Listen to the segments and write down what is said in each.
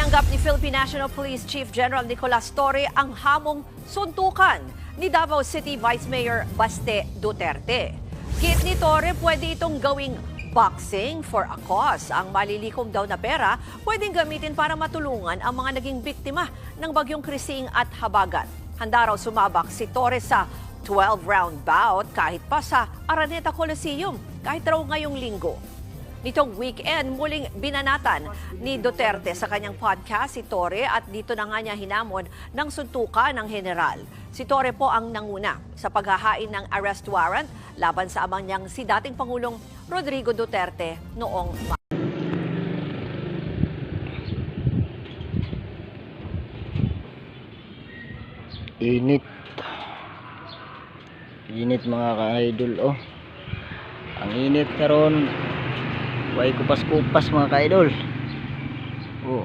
Tinanggap ni Philippine National Police Chief General Nicolas Torre ang hamong suntukan ni Davao City Vice Mayor Baste Duterte. Kit ni Torre, pwede itong gawing boxing for a cause. Ang malilikom daw na pera pwedeng gamitin para matulungan ang mga naging biktima ng bagyong Krising at Habagat. Handa raw sumabak si Torre sa 12-round bout kahit pa sa Araneta Coliseum, kahit raw ngayong linggo. Nitong weekend, muling binanatan ni Duterte sa kanyang podcast si Torre at dito na nga niya hinamon ng suntukan ng general. Si Torre po ang nanguna sa paghahain ng arrest warrant laban sa amang niyang si dating Pangulong Rodrigo Duterte noong Init. Init mga ka-idol, oh. Ang init karon. Way kupas-kupas mga ka-idol. Oh.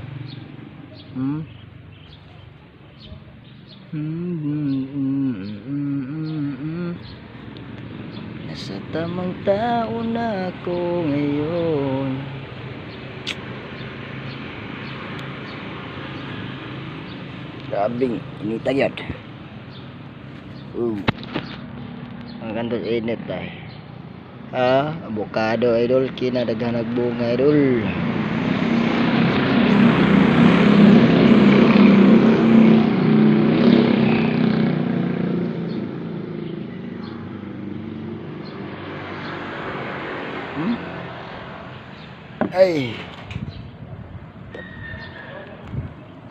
Nasa tamang tao na ako ngayon. Grabing init agad. Ang ganda sa init ay. Avocado idol, kinadaghan nagbunga idol. Ay.